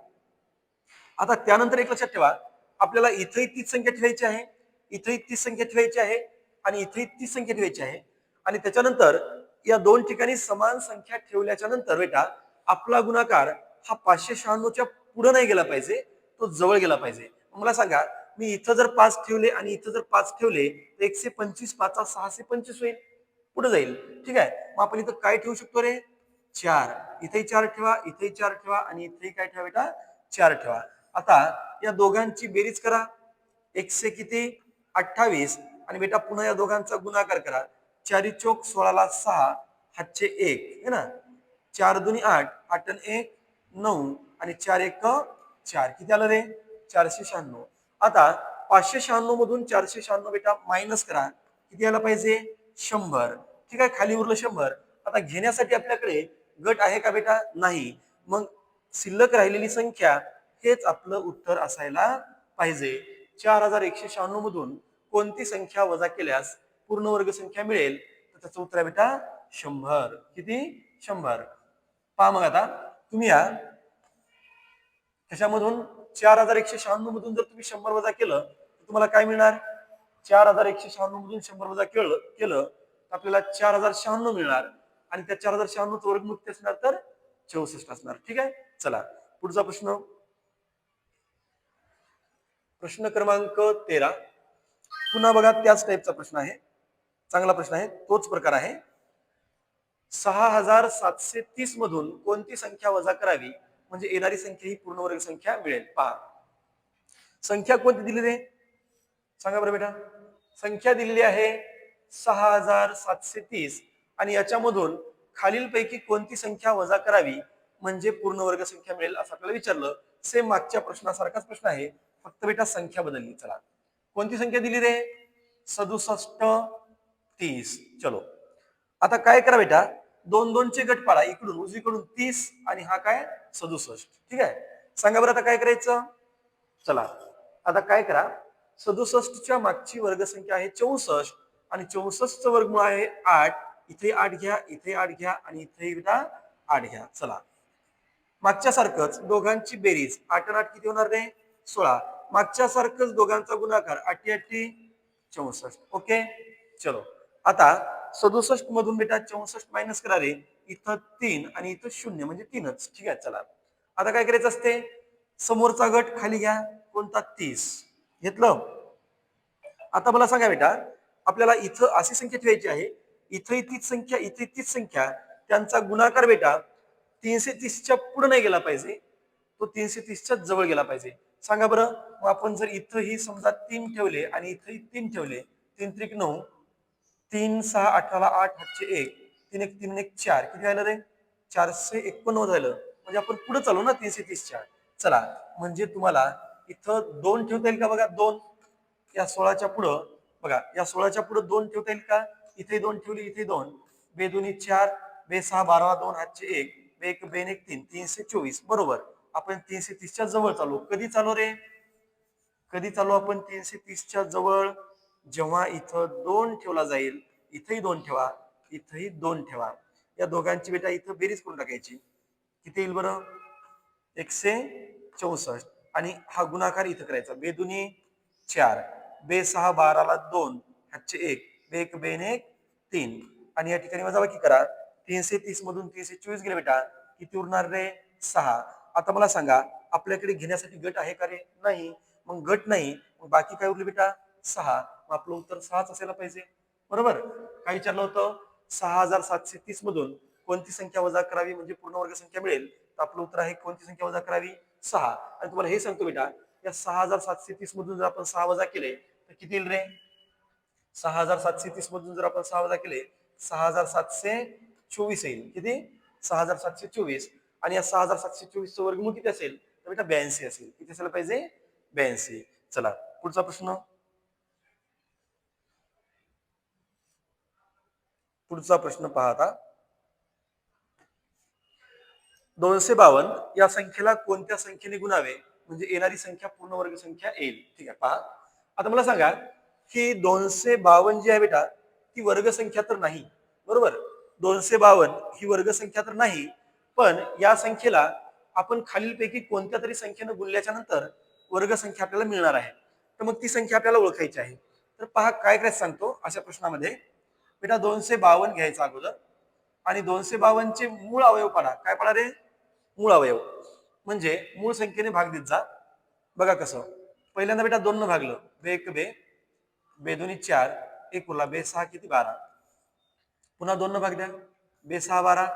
आता त्यानंतर एक लक्षात ठेवा, आपल्याला इथेही तीच संख्या ठेवायची आहे, इथेही तीच संख्या ठेवायची आहे आणि इथेही तीच संख्या ठेवायची आहे. आणि त्याच्यानंतर या दोन ठिकाणी समान संख्या ठेवल्याच्या नंतर बेटा आपला गुणाकार हा 596च्या पुढे नाही गेला पाहिजे, तो जवळ गेला पाहिजे. मला सांगा, मी इथं जर 5 ठेवले आणि इथं जर 5 ठेवले तर 125 5 625 होईल, पुढे जाईल. ठीक आहे. मग आपण इथं काय ठेवू शकतो रे? 4. इथेही 4 ठेवा, इथेही 4 ठेवा आणि इथेही काय ठेवा बेटा? 4 ठेवा. आता या दोघांची बेरीज करा. 1 किती? 28. आणि बेटा पुन्हा या दोघांचा गुणाकार करा. 4 चोक 16 ला 6 हातचे 1 है ना. 4 दुनी 8, 8 आणि 1 9 आणि 4 1 4. किती आलं रे? 496. आता 596 मधून 496 बेटा मायनस करा. किती यायला पाहिजे? 100. ठीक आहे. खाली उरलं 100. आता घेण्यासाठी आपल्याकडे गट आहे का बेटा? नाही. मग शिल्लक राहिलेली संख्या हेच आपलं उत्तर असायला पाहिजे. 4196 मधून कोणती संख्या वजा केल्यास पूर्ण वर्ग संख्या मिळेल? तर त्याचं उत्तर आहे बेटा 100. किती? 100. पहा मग आता तुम्ही या त्याच्यामधून 4196 मधून जर तुम्ही 100 वजा केलं तर तुम्हाला काय मिळणार? 4196 मधून 100 वजा केलं तर आपल्याला 4096 मिळणार. आणि त्या 4096 वर्गमूळ किती असणार? तर 64 असणार. ठीक आहे. चला पुढचा प्रश्न, प्रश्न क्रमांक 13. पुन्हा बघा त्याच टाईपचा प्रश्न आहे, चांगला प्रश्न आहे, तोच प्रकार आहे. 6730 मधून कोणती संख्या वजा करावी म्हणजे येणारी संख्या ही पूर्णवर्ग संख्या मिळेल. पहा संख्या कोणती दिलेली आहे सांगा बरं बेटा. संख्या दिलेली आहे 6730 आणि याच्यामधून खालीलपैकी कोणती संख्या वजा करावी म्हणजे पूर्णवर्ग संख्या मिळेल असं आपल्याला विचारलं. सेम मागच्या प्रश्नासारखाच प्रश्न आहे, फक्त बेटा संख्या बदलली. चला कोणती संख्या दिली रे 6730. चलो आता काय करा बेटा, दोन दोनचे गट पाडा, इकडून उजवीकडून 30 आणि हा काय 67. ठीक आहे, सांगा बरं आता काय करायचं. चला आता काय करा, 67च्या मागची वर्गसंख्या आहे 64 आणि 64चं वर्गमूळ आहे 8. इथे 8 घ्या, इथे 8 घ्या आणि इथे बेटा 8 घ्या. चला मागच्या सारखंच दोघांची बेरीज 8 आणि 8 किती होणार रे 16. मागच्या सारखंच दोघांचा गुणाकार 8 8 64. ओके चलो आता 67 मधून बेटा 64 मायनस करा रे, इथं 3 आणि इथं 0 म्हणजे 3च. ठीक आहे चला आता काय करायचं असते, समोरचा गट खाली घ्या, कोणता 30 घेतलं. आता मला सांगा बेटा, आपल्याला इथं अशी संख्या ठेवायची आहे, इथंही तीच संख्या, इथे तीच संख्या, त्यांचा गुणाकार बेटा 330च्या पुढे नाही गेला पाहिजे, तो 330च्या जवळ गेला पाहिजे. सांगा बरं, मग आपण जर इथंही समजा 3 ठेवले आणि इथंही 3 ठेवले, 3 त्रिक 9, 3 6 18 8 हातचे 1, 3 1 3 1 4 किती झालं रे 489 झालं. म्हणजे आपण पुढे चालू ना 330च्या. चला म्हणजे तुम्हाला इथं 2 ठेवता येईल का बघा, 2 या 16च्या पुढं बघा, या 16च्या पुढे 2 ठेवता येईल का, इथे 2 ठेवली, इथे 2, बे 2 4, बे 6 12 2 हातचे 1, बे 1 बे 1 3, 324. बरोबर आपण 330च्या जवळ चालू. कधी चालू रे, कधी चालू आपण 330च्या जवळ, जेव्हा इथं 2 ठेवला जाईल, इथेही 2 ठेवा, इथेही 2 ठेवा. या दोघांची बेटा इथं बेरीज करून टाकायची, किती येईल बरं 164 आणि हा गुणाकार इथं करायचा, बे 2 4, बे 6 12 ला 2 हातचे 1, बे 1 बे 1 3 आणि या ठिकाणी वजाबाकी करा. 330 मधून 324 गेले बेटा, किती उरणार रे 6. आता मला सांगा आपल्याकडे घेण्यासाठी गट आहे का रे, नाही. मग गट नाही, मग बाकी काय उरले बेटा 6. मग आपलं उत्तर 6च असायला पाहिजे. बरोबर, काय विचारलं होतं 6730 मधून कोणती संख्या वजा करावी म्हणजे पूर्णवर्ग संख्या मिळेल, तर आपलं उत्तर आहे कोणती संख्या वजा करावी 6. आणि तुम्हाला हे सांगतो बेटा, या 6730 मधून जर आपण 6 वजा केले तर किती येईल रे, 6730 मधून जर आपण 6 वजा केले 6724 येईल. किती 6724 आणि या 6724 चं वर्गमूळ किती असेल तर बेटा 82 असेल. किती असायला पाहिजे 82. चला पुढचा प्रश्न, पुढचा प्रश्न पहा आता. 252 या संख्येला कोणत्या संख्येने गुणावे म्हणजे येणारी संख्या पूर्णवर्ग संख्या येईल. ठीक आहे पहा, आता मला सांगा की 252 जी आहे बेटा ती वर्गसंख्या तर नाही. बरोबर, 252 ही वर्गसंख्या तर नाही, पण या संख्येला आपण खालीलपैकी कोणत्या तरी संख्येने गुणल्याच्या नंतर वर्गसंख्या आपल्याला मिळणार आहे. तर मग ती संख्या आपल्याला ओळखायची आहे. तर पहा काय करायचं सांगतो अशा प्रश्नामध्ये बेटा, 252 घ्यायचा अगोदर आणि 252 चे मूळ अवयव पाडा. काय पाडा रे, मूळ अवयव म्हणजे मूळ संख्येने भाग देत जा. बघा कसं, पहिल्यांदा बेटा 2 न भागलं, बे 1 बे, बे 2 4, 1 उरला, बे 6 किती 12, पुन्हा 2 न भाग द्या, बे 6 12,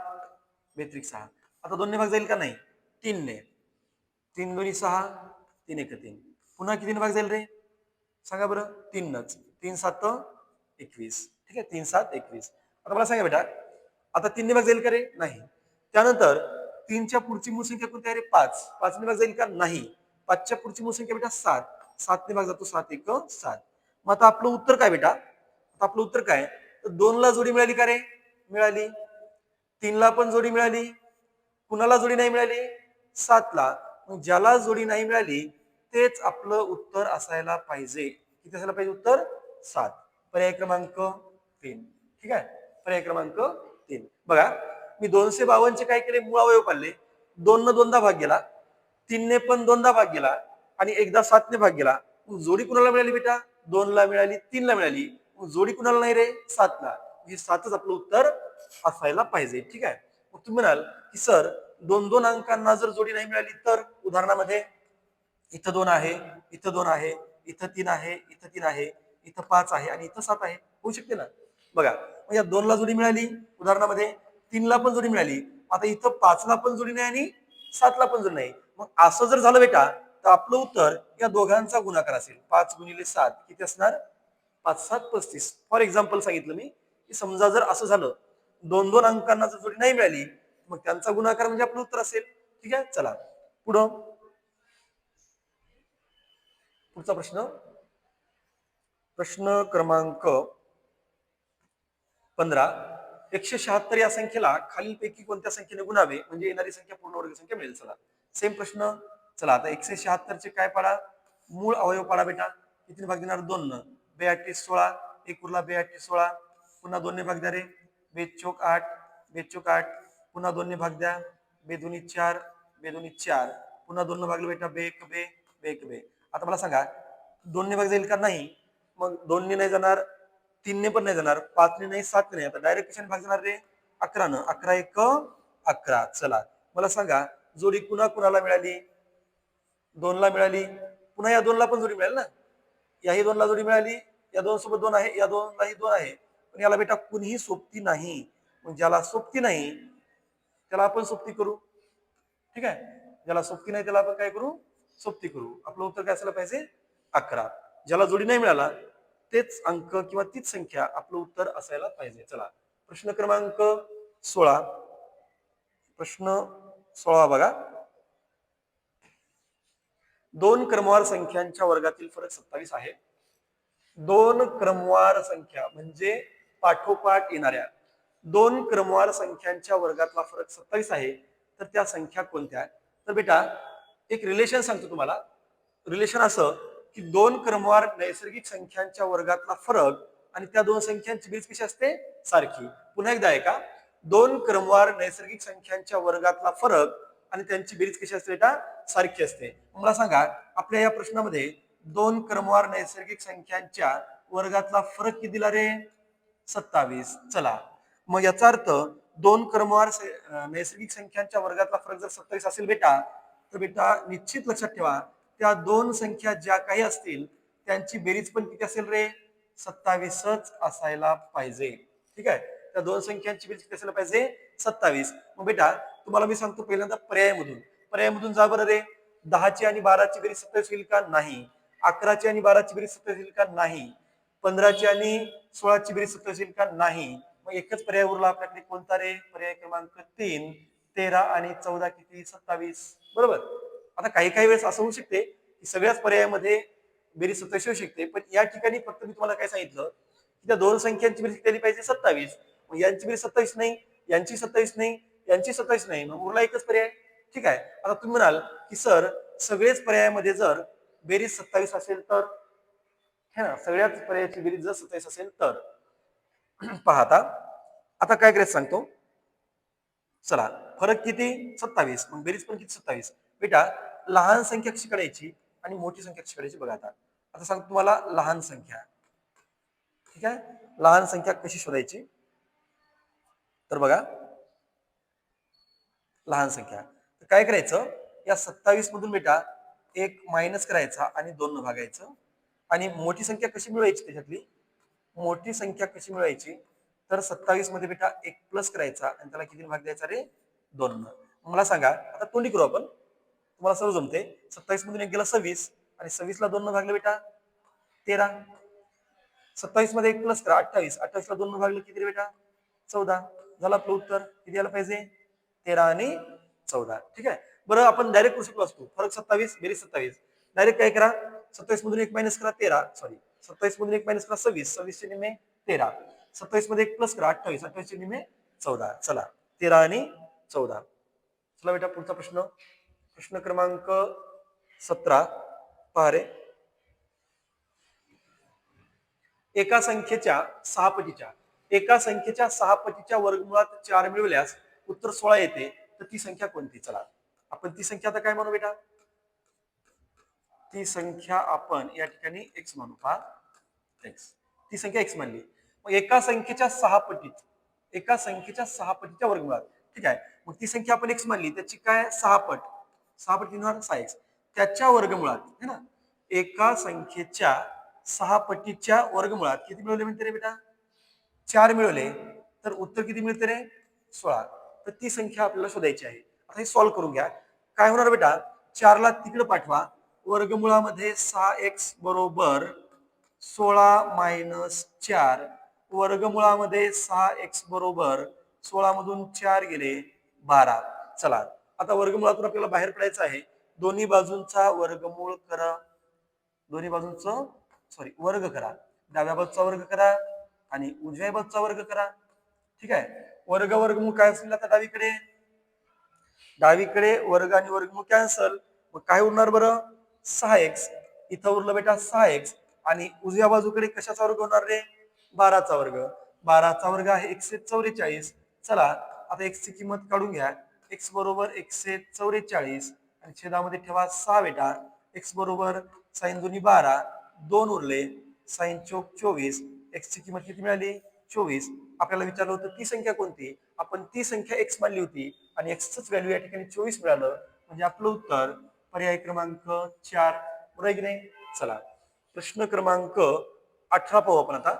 बे 3 6. आता 2 ने भाग जाईल का नाही, 3 ने, 3 2 6, 3 1 3, पुन्हा किती भाग जाईल रे सांगा बरं, 3 नच, 3 7 21. ठीक आहे 3 7 21. आता मला सांगा बेटा, आता 3 ने भाग जाईल का रे, नाही. त्यानंतर 3च्या पुढची मूळ संख्या कोणती आहे रे 5, 5 ने भाग जाईल का, नाही. 5च्या पुढची मूळ संख्या बेटा 7, 7 ने भाग जातो 7 1 7. मग आता आपलं उत्तर काय बेटा, आता आपलं उत्तर काय, तर 2 ला जोडी मिळाली का रे, मिळाली. 3 ला पण जोडी मिळाली, कुणाला जोडी नाही मिळाली 7 ला. मग ज्याला जोडी नाही मिळाली तेच आपलं उत्तर असायला पाहिजे. किती असायला पाहिजे उत्तर 7. पर्याय क्रमांक 3. ठीक आहे, पर्याय क्रमांक 3. बघा मी 252 चे काय केले, मूळ अवयव पाडले, 2 न दोनदा भाग गेला, 3 ने पण दोनदा भाग गेला आणि एकदा 7 ने भाग गेला. मग जोडी कुणाला मिळाली बेटा, 2 ला मिळाली, 3 ला मिळाली. मग जोडी कुणाला नाही रे 7 ला. हे 7च आपलं उत्तर असायला पाहिजे. ठीक आहे, मग तुम्ही म्हणाल की सर 2-2 अंकांना जर जोडी नाही मिळाली तर, उदाहरणामध्ये इथं 2 आहे, इथं 2 आहे, इथं 3 आहे, इथं 3 आहे, इथं 5 आहे आणि इथं 7 आहे, होऊ शकते ना. बघा मग या 2 ला जोडी मिळाली, उदाहरणामध्ये 3ला पण जोडी मिळाली, आता इथं 5ला पण जोडी नाही आणि 7ला पण जोडी नाही. मग असं जर झालं बेटा तर आपलं उत्तर या दोघांचा गुणाकार असेल. 5 गुणिले 7 किती असणार? 5 7 35. फॉर एक्झाम्पल सांगितलं मी की समजा जर असं झालं, दोन दोन अंकांना जर जोडी नाही मिळाली, मग त्यांचा गुणाकार म्हणजे आपलं उत्तर असेल. ठीक आहे, चला पुढं पुढचा प्रश्न. प्रश्न क्रमांक 15. 176 या संख्येला खालीलपैकी कोणत्या संख्येने गुणावे म्हणजे येणारी संख्या पूर्ण वर्ग संख्या मिळेल. चला सेम प्रश्न. चला आता 176 चे काय पाडा? मूळ अवयव पाडा बेटा. कितीने भाग देणार? 2 न. 2 16, 1 उरला 2 16, पुन्हा 2 ने भाग द्या रे. 2 चौक 8, 2 चौक 8, पुन्हा 2 ने भाग द्या. 2 दुनी 4, 2 दुनी 4, पुन्हा 2 ने भागलं बेटा. 2 1 2, 2 1 2. आता मला सांगा 2 ने भाग जाईल का? नाही. मग 2 ने नाही जाणार, 3 ने पण नाही जाणार, 5 ने नाही, 7 ने नाही. आता डायरेक्ट कशाने भाग जाणार रे? 11 न. 11 1 11. चला मला सांगा जोडी कुणा कुणाला मिळाली? 2 ला मिळाली. पुन्हा या 2 ला पण जोडी मिळाली ना. याही 2 ला जोडी मिळाली, या 2 सोबत 2 आहे, या 2 लाही 2 आहे. पण याला बेटा कुणीही सोबती नाही. मग ज्याला सोबती नाही त्याला आपण सोबती करू. ठीक आहे, ज्याला सोबती नाही त्याला आपण काय करू? सोबती करू. आपलं उत्तर काय असायला पाहिजे? 11. ज्याला जोडी नाही मिळाला तेच अंक किंवा तीच संख्या आपलं उत्तर असायला पाहिजे. चला प्रश्न क्रमांक 16. प्रश्न 16 बघा. 2 क्रमवार संख्यांच्या वर्गातील फरक 27 आहे. 2 क्रमवार संख्या म्हणजे पाठोपाठ येणाऱ्या 2 क्रमवार संख्यांच्या वर्गातला फरक 27 आहे. तर त्या संख्या कोणत्या? तर बेटा एक रिलेशन सांगतो तुम्हाला. रिलेशन असं की 2 क्रमवार नैसर्गिक संख्यांच्या वर्गातला फरक आणि त्या दोन संख्यांची बेरीज कशी असते? सारखी. पुन्हा एकदा ऐका. 2 क्रमवार नैसर्गिक संख्यांच्या वर्गातला फरक आणि त्यांची बेरीज कशी असते बेटा? सारखी असते. मला सांगा आपल्या या प्रश्नामध्ये 2 क्रमवार नैसर्गिक संख्यांच्या वर्गातला फरक किती दिला रे? 27. चला मग याचा अर्थ 2 क्रमवार नैसर्गिक संख्यांच्या वर्गातला फरक जर 27 असेल बेटा, तर बेटा निश्चित लक्षात ठेवा त्या दोन संख्या ज्या काही असतील त्यांची बेरीज पण किती असेल रे? 27च असायला पाहिजे. ठीक आहे, त्या दोन संख्यांची बेरीज किती असायला पाहिजे? 27. मग बेटा तुम्हाला मी सांगतो पहिल्यांदा पर्यायमधून जा बरं रे. 10ची आणि 12ची बेरीज 27 होईल का? नाही. 11ची आणि 12ची बेरीज 27 होईल का? नाही. 15ची आणि 16ची बेरीज 27 होईल का? नाही. मग एकच पर्याय उरला आपल्याकडे, कोणता रे? पर्याय क्रमांक 3. 13 आणि 14 किती? 27. बरोबर. आता काही काही वेळेस असं होऊ शकते की सगळ्याच पर्यायामध्ये बेरीज 27 होऊ शकते, पण या ठिकाणी फक्त मी तुम्हाला काय सांगितलं की त्या दोन संख्यांची बेरीज केली पाहिजे 27. मग यांची बेरीज 27 नाही, यांची 27 नाही, यांची 27 नाही, मग उरला एकच पर्याय. ठीक आहे, आता तुम्ही म्हणाल की सर सगळेच पर्यायामध्ये जर बेरीज 27 असेल तर, है ना, सगळ्याच पर्यायाची बेरीज जर 27 असेल तर पहा आता काय करायचं सांगतो. चला फरक किती? 27. मग बेरीज पण किती? 27. बेटा लहान संख्या कशी काढायची आणि मोठी संख्या कशी काढायची बघा. आता सांगतो तुम्हाला लहान संख्या. ठीक आहे, लहान संख्या कशी शोधायची तर बघा, लहान संख्या तर काय करायचं, या 27 मधून बेटा एक मायनस करायचा आणि 2 न भागायचं. आणि मोठी संख्या कशी मिळवायची? त्याच्यातली मोठी संख्या कशी मिळवायची तर 27 मध्ये बेटा एक प्लस करायचा आणि त्याला किती भाग द्यायचा रे? 2 न. मला सांगा आता तोंडी करू आपण, तुम्हाला सर्व जमते. 27 मधून एक गेला 26 आणि 26 ला 2 न भागलं बेटा 13. 27 मध्ये एक प्लस करा 28, 28 ला 2 न भागलं किती रे बेटा? 14. झालं आपलं उत्तर. किती आलं पाहिजे? 13 आणि 14. ठीक आहे, बरं आपण डायरेक्ट करू शकलो असतो. फरक 27 बेरीज 27. डायरेक्ट काय करा, 27 मधून एक मायनस करा 13, सॉरी 27 मधून एक मायनस करा 26, 26 चे निम्मे 13, 27 मध्ये एक प्लस करा 28, 28 चे निम्मे 14. चला 13 आणि 14. चला बेटा पुढचा प्रश्न. प्रश्न क्रमांक 17 पहा रे. एका संख्येच्या सहापटीच्या वर्गमुळात 4 मिळवल्यास उत्तर 16 येते, तर ती संख्या कोणती? चला आपण ती संख्या आता काय म्हणू बेटा? ती संख्या आपण या ठिकाणी x म्हणू. पहा x, ती संख्या x मानली. मग एका संख्येच्या सहापटीच्या वर्गमुळात. ठीक आहे, मग ती संख्या आपण x मानली, त्याची काय? सहापट किंवा 6x त्याच्या वर्गमुळात, है ना. एका संख्येच्या सहापटीच्या वर्गमुळात किती मिळवले म्हणते रे बेटा? 4 मिळवले, तर उत्तर किती मिळते रे? 16. तर ती संख्या आपल्याला शोधायची आहे. आता हे सॉल्व्ह करून घ्या. काय होणार बेटा, 4 ला तिकडे पाठवा. वर्गमुळामध्ये 6x बरोबर 16 - 4. वर्गमुळामध्ये 6x बरोबर 16 मधून 4 गेले 12. चला आता वर्गमुळातून आपल्याला बाहेर पडायचं आहे. दोन्ही बाजूंचा वर्गमूळ करा. दोन्ही बाजूंचा वर्ग करा. डाव्या बाजूचा वर्ग करा आणि उजव्या बाजूचा वर्ग करा. ठीक आहे. वर्गमूळ काय असेल आता डावीकडे वर्ग आणि वर्गमूळ कॅन्सल. मग काय उरणार बरं, 6x. इथं उरलं बेटा 6x आणि उजव्या बाजूकडे कशाचा वर्ग होणार रे, 12चा वर्ग. 12चा वर्ग आहे 144. चला आता x ची किंमत काढून घ्या. x बरोबर 144 आणि छेदामध्ये ठेवा 6 बेटा. x बरोबर साइन दोन्ही 12, 2 उरले, साइन चौक 24. x ची किंमत किती मिळाली, 24. आपल्याला विचारलं होतं ती संख्या कोणती, आपण ती संख्या x मानली होती आणि x च व्हॅल्यू या ठिकाणी 24 मिळालं. म्हणजे आपलं उत्तर पर्याय क्रमांक 4 बरोबर आहे की नाही. चला प्रश्न क्रमांक 18 पाहू आपण आता.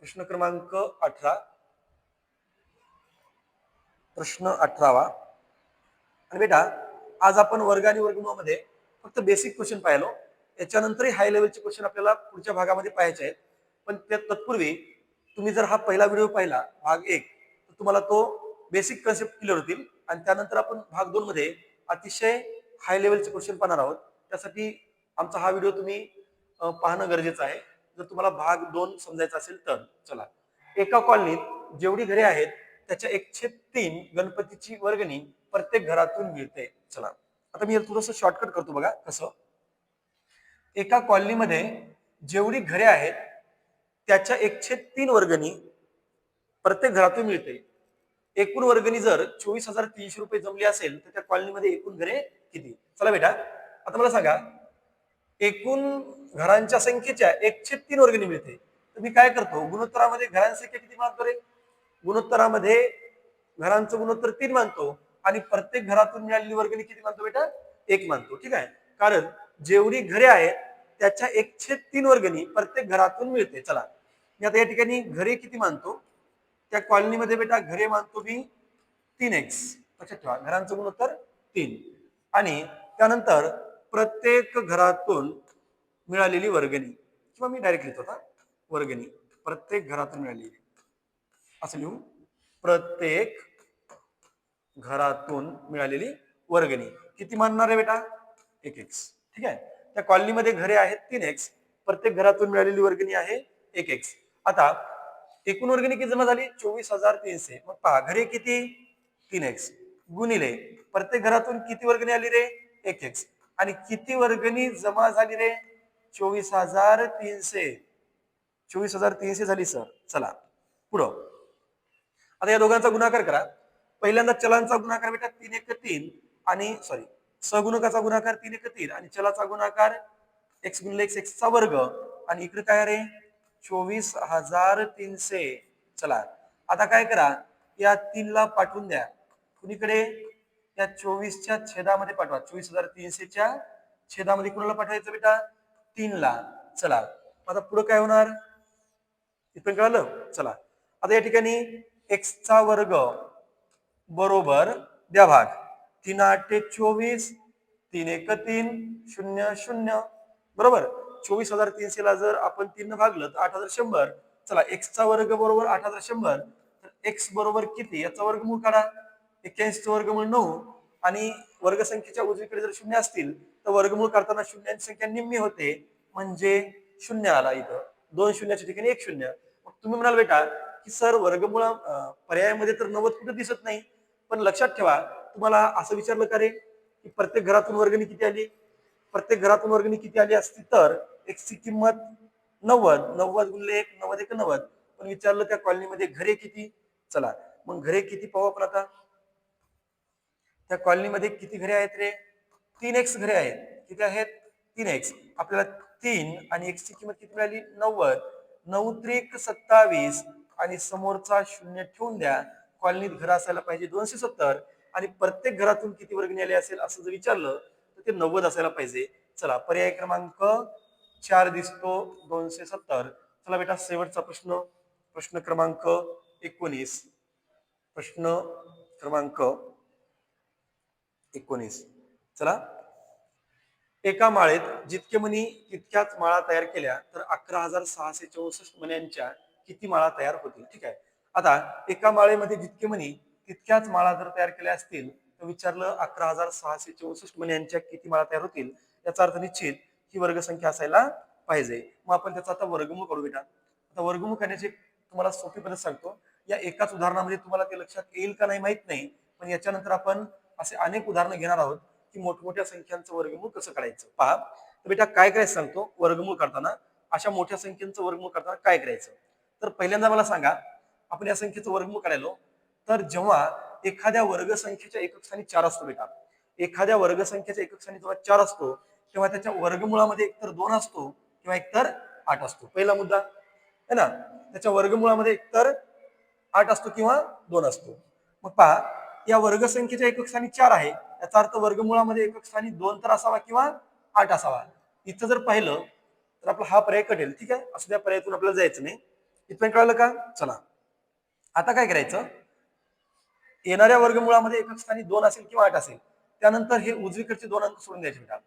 प्रश्न क्रमांक 18, प्रश्न 18वा. आणि बेटा आज आपण वर्ग आणि वर्गमूळामध्ये फक्त बेसिक क्वेश्चन पाहिलो. याच्यानंतरही हाय लेवलचे क्वेश्चन आपल्याला पुढच्या भागामध्ये पाहायचे आहेत. पण तत्पूर्वी तुम्ही जर हा पहिला व्हिडिओ पाहिला भाग 1, तर तुम्हाला तो बेसिक कन्सेप्ट क्लिअर होतील आणि त्यानंतर आपण भाग 2 मध्ये अतिशय हाय लेवलचे क्वेश्चन पाहणार आहोत. त्यासाठी आमचा हा व्हिडिओ तुम्ही पाहणं गरजेचं आहे, जर तुम्हाला भाग 2 समजायचा असेल तर. चला, एका कॉलनीत जेवढी घरे आहेत त्याच्या 1/3 गणपतीची वर्गणी प्रत्येक घरातून मिळते. चला आता मी थोडंसं शॉर्टकट करतो बघा कसं. एका कॉलनीमध्ये जेवढी घरे आहेत त्याच्या 1/3 वर्गणी प्रत्येक घरातून मिळते. एकूण वर्गणी जर 24,300 रुपये जमली असेल तर त्या कॉलनीमध्ये एकूण घरे किती. चला बेटा आता मला सांगा, एकूण घरांच्या संख्येच्या 1/3 वर्गणी मिळते. तर मी काय करतो, गुणोत्तरामध्ये घरांची संख्या किती मानतो रे, गुणोत्तरामध्ये घरांचं गुणोत्तर 3 मानतो आणि प्रत्येक घरातून मिळालेली वर्गणी किती मानतो बेटा, 1 मानतो. ठीक आहे, कारण जेवढी घरे आहेत त्याच्या 1/3 वर्गणी प्रत्येक घरातून मिळते. चला मी आता या ठिकाणी घरे किती मानतो, त्या कॉलनीमध्ये बेटा घरे मानतो मी 3x. लक्षात ठेवा घरांचं गुणोत्तर 3 आणि त्यानंतर प्रत्येक घरातून मिळालेली वर्गणी, किंवा मी डायरेक्ट लिहितो आता वर्गणी प्रत्येक घरातून मिळालेली, असं लिहू, प्रत्येक घरातून मिळालेली वर्गणी किती मानणार आहे बेटा, 1x. ठीक आहे, त्या कॉलनीमध्ये घरे आहेत 3x, प्रत्येक घरातून मिळालेली वर्गणी आहे 1x. आता एकूण वर्गणी किती जमा झाली, 24,300. मग पहा घरे किती, 3x गुणिले प्रत्येक घरातून किती वर्गणी आली रे, 1x. आणि किती वर्गणी जमा झाली रे, 24,300. 24,300 झाली सर. चला पुढं आता या दोघांचा गुणाकार करा. पहिल्यांदा चलांचा गुणाकार बेटा 3 1 3 आणि सगुणकाचा गुणाकार 3 1 3 आणि चलाचा गुणाकार x गुणिले x चा वर्ग आणि इकडे काय रे 24,300. चला आता काय करा, या 3 ला पाठवून द्या कुणीकडे, या 24 च्या छेदामध्ये पाठवा. 24,300 च्या छेदामध्ये कुणाला पाठवायचं बेटा, 3 ला. चला आता पुढे काय होणार, इथं कळलं. चला आता या ठिकाणी x चा वर्ग बरोबर द्या भाग 3 8 24, 3 1 3 0 0 बरोबर. 24,300 ला जर आपण 3 भागलं तर 8,100. चला x चा वर्ग बरोबर 8,100. तर x बरोबर किती, याचा वर्गमूळ काढा. 81 चा वर्गमूळ 9 आणि वर्गसंख्येच्या उजवीकडे जर शून्य असतील तर वर्गमूळ करताना शून्यांची संख्या निम्मी होते, म्हणजे 0 आला इथं. 2 शून्याच्या ठिकाणी 1 शून्य. मग तुम्ही म्हणाल बेटा की सर वर्गमूळ पर्यायामध्ये तर 90 कुठे दिसत नाही. पण लक्षात ठेवा, तुम्हाला असं विचारलं का रे की प्रत्येक घरातून वर्गणी किती आली, प्रत्येक घरातून वर्गणी किती आली असती तर x ची किंमत 90, 90 गुणिले 1 90 1 90. पण विचारलं त्या कॉलनीमध्ये घरे किती. चला मग घरे किती पाहू आपण आता. त्या कॉलनीमध्ये किती घरे आहेत रे, 3x घरे आहेत. किती आहेत, 3x. आपल्याला 3 आणि x ची किंमत किती मिळाली, 90. 9 त्रिक 27 आणि समोरचा शून्य ठेवून द्या. कॉलनीत घर असायला पाहिजे 270 आणि प्रत्येक घरातून किती वर्गणी आली असेल असं जर विचारलं तर ते 90 असायला पाहिजे. चला पर्याय क्रमांक 4 दिसतो 270. चला बेटा शेवटचा प्रश्न, प्रश्न क्रमांक 19. प्रश्न क्रमांक 19. चला, एका माळेत जितके मणी तितक्याच माळा तयार केल्या तर 11,664 मण्यांच्या किती माळा तयार होतील? ठीक आहे. आता एका माळेमध्ये जितके मणी तितक्याच माळा जर तयार केल्या असतील तर विचारलं 11,664 मण्यांच्या किती माळा तयार होतील. याचा अर्थ निश्चित ही वर्गसंख्या असायला पाहिजे. मग आपण त्याचा आता वर्गमूळ करू बेटा. आता वर्गमूळ करण्याची तुम्हाला सोपी पद्धत सांगतो. या एकाच उदाहरणामध्ये तुम्हाला ते लक्षात येईल का नाही माहित नाही, पण याच्यानंतर आपण असे अनेक उदाहरणं घेणार आहोत की मोठमोठ्या संख्यांचं वर्गमूळ कसं करायचं. पहा, तर बेटा काय करायचं सांगतो. वर्गमूळ करताना अशा मोठ्या संख्येचं वर्गमूळ करताना काय करायचं. तर पहिल्यांदा मला सांगा, आपण या संख्येचं वर्गमूळ करायलो तर जेव्हा एखाद्या वर्गसंख्येच्या एकक स्थानी 4 असतो बेटा, एखाद्या वर्गसंख्येच्या एकक स्थानी जेव्हा 4 असतो तेव्हा त्याच्या वर्गमुळामध्ये एकतर 2 असतो किंवा एकतर 8 असतो. पहिला मुद्दा है ना, त्याच्या वर्गमुळामध्ये एकतर 8 असतो किंवा 2 असतो. मग पहा, या वर्गसंख्येच्या एकक स्थानी 4 आहे, याचा अर्थ वर्गमुळामध्ये एकक स्थानी 2 तर असावा किंवा 8 असावा. इथं जर पाहिलं तर आपला हा पर्याय कटेल. ठीक आहे, असं त्या पर्यायातून आपल्याला जायचं नाही. इथपर्यंत कळलं का? चला, आता काय करायचं. येणाऱ्या वर्गमुळामध्ये एकक स्थानी 2 असेल किंवा 8 असेल, त्यानंतर हे उजवीकडचे 2 अंक सोडून द्यायचे बेटा.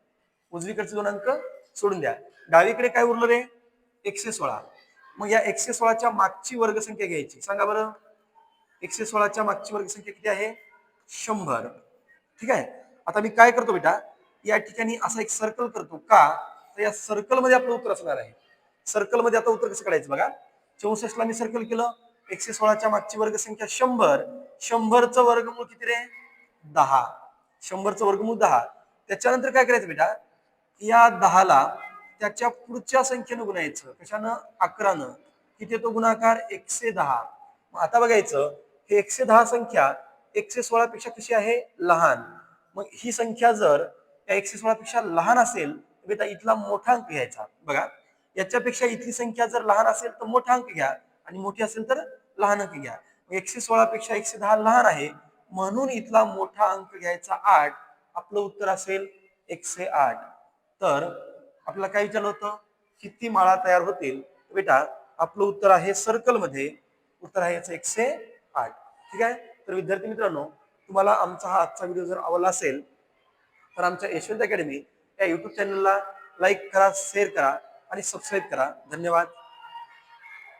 उजवीकडचे 2 अंक सोडून द्या. डावीकडे काय उरलं रे? 116. मग या 116च्या मागची वर्गसंख्या घ्यायची. सांगा बरं, 116च्या मागची वर्गसंख्या किती आहे? 100. ठीक आहे. आता मी काय करतो बेटा, या ठिकाणी असा एक सर्कल करतो. का? तर या सर्कल मध्ये आपलं उत्तर असणार आहे. सर्कल मध्ये आता उत्तर कसं काढायचं बघा. 64 ला मी सर्कल केलं. 116च्या मागची वर्गसंख्या 100. 100चं वर्गमूळ किती रे? 10. 100चं वर्गमूळ 10. त्याच्यानंतर काय करायचं बेटा, या 10ला त्याच्या पुढच्या संख्येनं गुणायचं. कशानं? 11नं. किती येतो गुणाकार? 110. मग आता बघायचं, हे 110 संख्या 116 पेक्षा कशी आहे? लहान. मग ही संख्या जर या 116 पेक्षा लहान असेल तर बेटा इथला मोठा अंक घ्यायचा. बघा, याच्यापेक्षा इथली संख्या जर लहान असेल तर मोठा अंक घ्या आणि मोठी असेल तर लहान अंक घ्या. 116 पेक्षा 110 लहान आहे म्हणून इथला मोठा अंक घ्यायचा 8. आपलं उत्तर असेल 108. तर आपल्याला काय विचारलं होतं, किती माळा तयार होतील? बेटा आपलं उत्तर आहे सर्कल मध्ये, उत्तर आहे याचं 108. ठीक आहे. तर विद्यार्थी मित्रांनो, तुम्हाला आमचा हा आजचा व्हिडिओ जर आवडला असेल तर आमच्या यशवंत अकॅडमी या युट्यूब चॅनलला लाईक करा, शेअर करा आणि सबस्क्राईब करा. धन्यवाद.